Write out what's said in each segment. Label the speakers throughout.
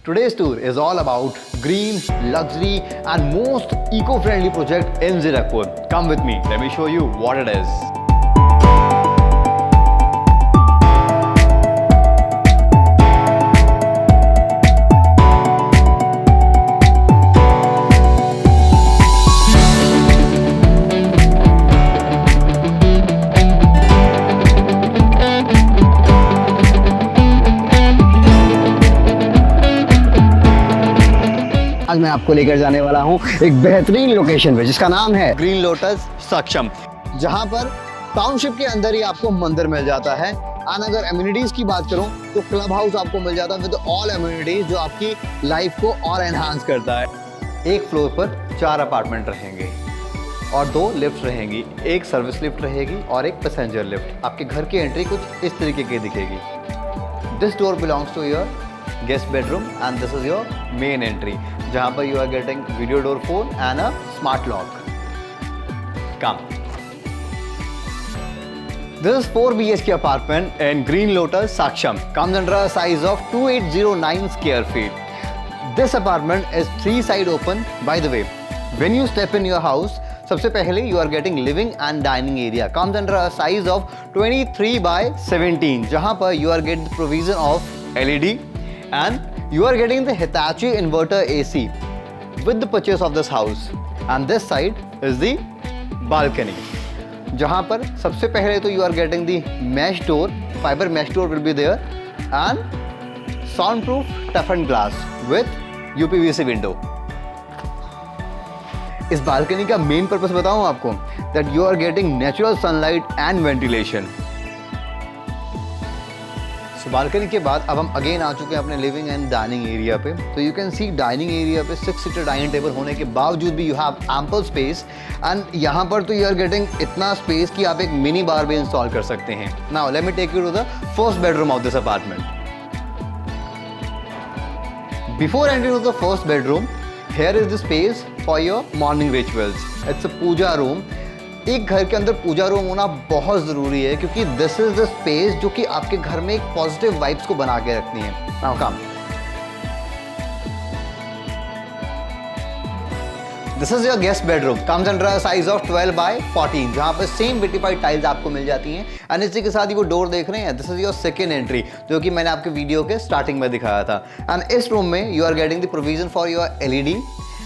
Speaker 1: Today's tour is all about green, luxury and most eco-friendly project in Zirakpur. Come with me, let me show you what it is. आज मैं आपको लेकर जाने वाला हूँ एक बेहतरीन लोकेशन पे जिसका नाम है ग्रीन लोटस साक्षम, जहाँ पर टाउनशिप के अंदर ही आपको मंदिर मिल जाता है। और अगर एम्यूनिटीज की बात करूँ तो क्लब हाउस आपको मिल जाता है विद ऑल एम्यूनिटीज जो आपकी लाइफ को और एनहांस करता है। एक फ्लोर पर 4 अपार्टमेंट रहेंगे और 2 लिफ्ट रहेंगी, एक सर्विस लिफ्ट रहेगी और एक पैसेंजर लिफ्ट। आपके घर की एंट्री कुछ इस तरीके की दिखेगी। This door belongs to your guest bedroom and this is your main entry, जहाँ पर you are getting video door phone and a smart lock. Come. This is 4 BHK apartment in Green Lotus Saksham. Comes under a size of 2809 square feet. This apartment is 3 side open. By the way, when you step in your house, सबसे पहले you are getting living and dining area. Comes under a size of 23 by 17, जहाँ पर you are getting the provision of LED and you are getting the Hitachi inverter AC with the purchase of this house. And this side is the balcony, जहाँ पर सबसे पहले तो you are getting the mesh door, fiber mesh door will be there and soundproof toughened glass with UPVC window. इस balcony का main purpose बताऊं आपको, that you are getting natural sunlight and ventilation. So balcony के बाद अब हम again आ चुके हैं अपने लिविंग एंड डाइनिंग एरिया पे। तो you can see dining area पे 6 सीटर डाइनिंग टेबल होने के बावजूद भी you have ample space and यहाँ पर तो यू आर गेटिंग इतना स्पेस कि आप एक मिनी बार भी इंस्टॉल कर सकते हैं। Now let me take you to the first bedroom of this apartment. Before entering to the first bedroom, here is the space for your morning rituals. It's a puja room. एक घर के अंदर पूजा room होना बहुत ज़रूरी है क्योंकि दिस इज द स्पेस जो कि आपके घर में एक पॉजिटिव वाइब्स को बना के रखनी है। Now come, this is your guest bedroom. Comes under a size of 12 by 14, जहां पर सेम विटिफाइड टाइल्स आपको मिल जाती हैं। एंड इसी के साथ ही वो डोर देख रहे हैं, this is your second entry जो कि मैंने आपके वीडियो के स्टार्टिंग में दिखाया था। एंड इस रूम में you are getting the provision for your LED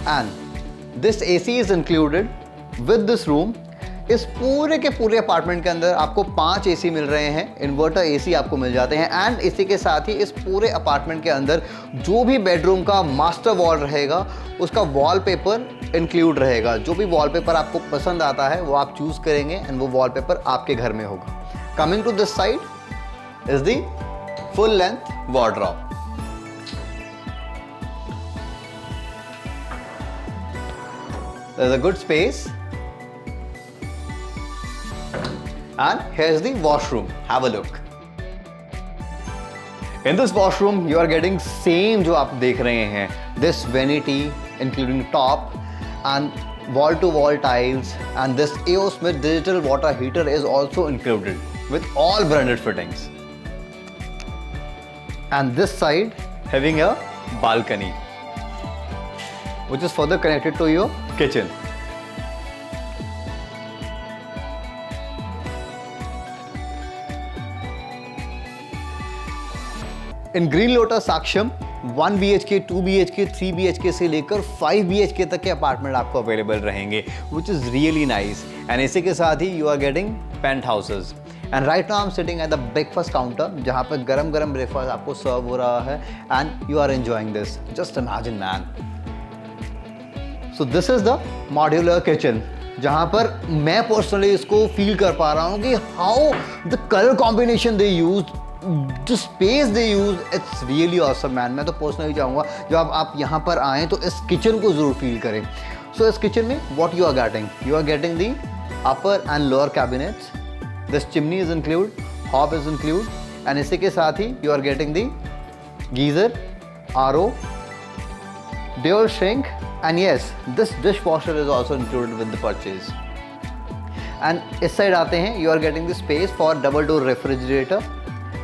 Speaker 1: and this AC is included with this room. इस पूरे के पूरे अपार्टमेंट के अंदर आपको 5 AC मिल रहे हैं, इन्वर्टर AC आपको मिल जाते हैं। एंड इसी के साथ ही इस पूरे अपार्टमेंट के अंदर जो भी बेडरूम का मास्टर वॉल रहेगा उसका वॉलपेपर इंक्लूड रहेगा। जो भी वॉलपेपर आपको पसंद आता है वो आप चूज करेंगे एंड वो वॉलपेपर आपके घर में होगा। Coming to this side is the full length wardrobe. There is a good space and here's the washroom. Have a look. In this washroom you are getting same जो आप देख रहे हैं, this vanity including top and wall to wall tiles and this AO Smith digital water heater is also included with all branded fittings. And this side having a balcony which is further connected to your kitchen. In green lotus Saksham 1 BHK, 2 BHK, 3 BHK से लेकर 5 BHK तक के apartment आपको available रहेंगे, which is really nice. And इसी के साथ ही you are getting penthouses. And right now I am sitting at the breakfast counter जहाँ पर गरम गरम ब्रेकफास्ट आपको सर्व हो रहा है and you are enjoying this. Just imagine man. So this is the modular kitchen जहाँ पर मैं पर्सनली इसको फील कर पा रहा हूँ कि how the colour combination they use, जो space they use, it's really awesome man. मैं तो पर्सनली चाहूँगा जब आप यहाँ पर आएँ तो इस किचन को ज़रूर फील करें। सो इस किचन में what you are getting the upper and lower cabinets, this chimney is include, hob is include and इसी के साथ ही you are getting the geyser, RO, dual sink and yes this dish washer is also included with the purchase. And इस side आते हैं, you are getting the space for double door refrigerator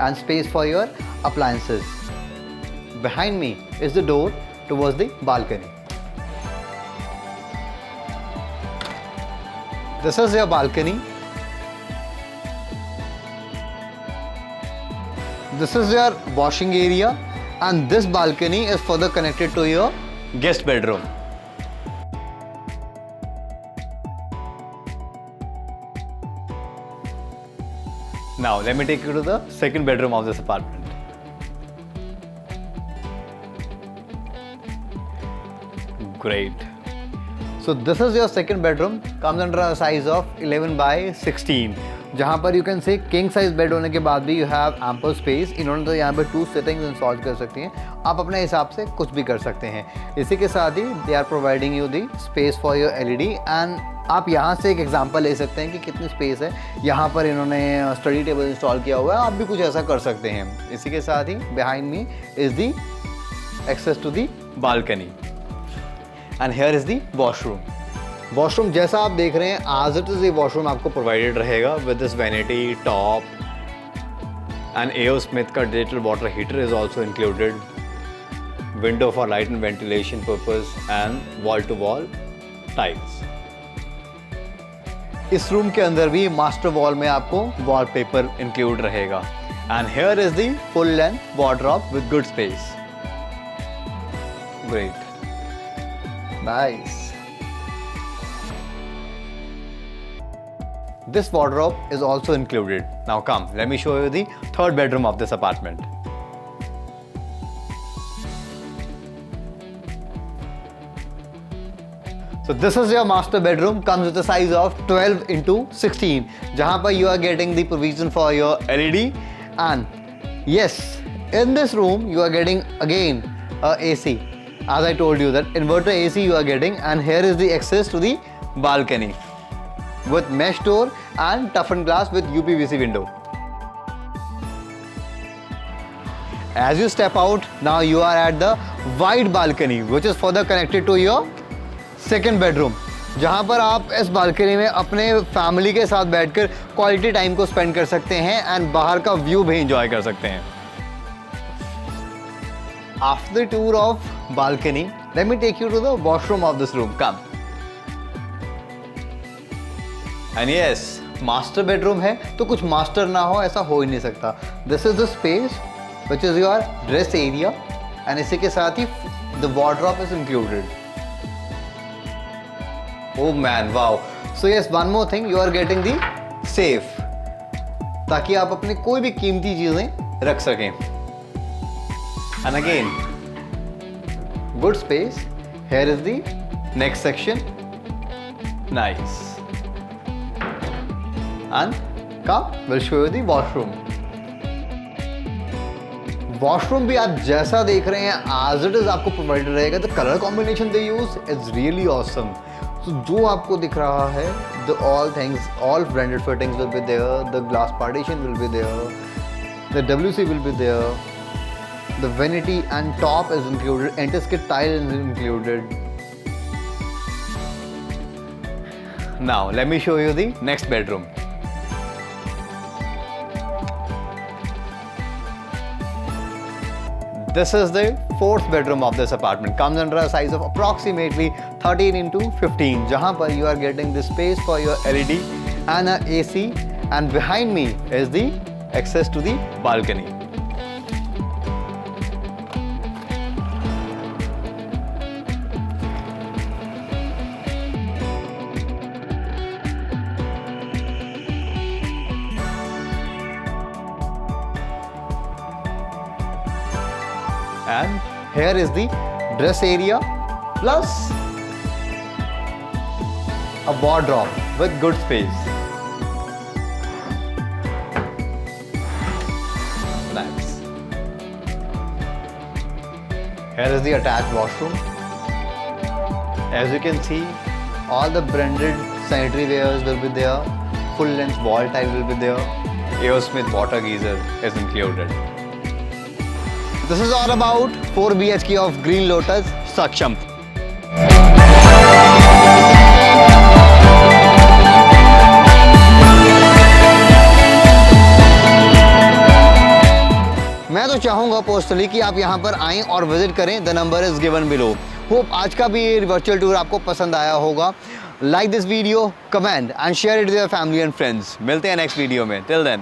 Speaker 1: and space for your appliances. behind me is the door towards the balcony. This is your balcony. This is your washing area, and this balcony is further connected to your guest bedroom. Now let me take you to the second bedroom of this apartment. Great. So this is your second bedroom, comes under a size of 11 by 16. जहाँ पर you can say king size bed होने के बाद भी you have ample space. इन्होंने तो यहाँ पर 2 settings install कर सकती हैं. आप अपने हिसाब से कुछ भी कर सकते हैं. इसी के साथ ही they are providing you the space for your LED, and आप यहाँ से एक एग्जांपल ले सकते हैं कि कितनी स्पेस है. यहाँ पर इन्होंने स्टडी टेबल इंस्टॉल किया हुआ है, आप भी कुछ ऐसा कर सकते हैं. इसी के साथ ही behind me is the access to the balcony, and here is the washroom. Washroom जैसा आप देख रहे हैं आज इट इज ये वॉशरूम आपको प्रोवाइडेड रहेगा with this vanity top, and AO Smith का digital water heater is also included, window for light and ventilation purpose, and wall to wall tiles. इस रूम के अंदर भी मास्टर वॉल में आपको वॉलपेपर इंक्लूड रहेगा, and here is the full length wardrobe with good space. Great, nice. This wardrobe is also included. Now come, let me show you the third bedroom of this apartment. So this is your master bedroom, comes with a size of 12 into 16, जहाँ पर you are getting the provision for your LED, and yes, in this room you are getting again a AC. As I told you that inverter AC you are getting, and here is the access to the balcony with mesh door and toughened glass with UPVC window. As you step out, now you are at the wide balcony which is further connected to your second bedroom, जहाँ पर आप इस balcony में अपने family के साथ बैठकर quality time को स्पेंड कर सकते हैं एंड बाहर का व्यू भी एंजॉय कर सकते हैं. After the tour of balcony, let me take you to the washroom of this room. Come. And yes, master bedroom है तो कुछ मास्टर ना हो ऐसा हो ही नहीं सकता. This is the space which is your dress area, and इसी के साथ ही the wardrobe is included. Oh man, wow. So yes, one more thing, you are getting the safe, ताकि आप अपनी कोई भी कीमती चीजें रख सकें. And again good space. Here is the next section. Nice. And come, we'll show you the washroom. Washroom भी आप जैसा देख रहे हैं as it is आपको प्रोवाइडेड रहेगा. The color combination they use is really awesome. So जो आपको दिख रहा है, the all things, all branded fittings will be there. The glass partition will be there. The WC will be there. The vanity and top is included. Anti-skid tile is included. Now let me show you the next bedroom. This is the fourth bedroom of this apartment. Comes under a size of approximately 13 into 15, जहाँ पर you are getting the space for your LED and a AC, and behind me is the access to the balcony. And here is the dress area plus a wardrobe with good space. Nice. Here is the attached washroom. As you can see, all the branded sanitary wares will be there. Full length wall tile will be there. AO Smith water geyser is included. This is all about 4 BHK of Green Lotus, Saksham. मैं तो तो चाहूँगा personally कि आप यहाँ पर आएँ और विजिट करें। The number is given below. Hope आज का भी ये वर्चुअल टूर आपको पसंद आया होगा। Like this video, comment and share it with your family and friends. मिलते हैं नेक्स्ट वीडियो में। Till then.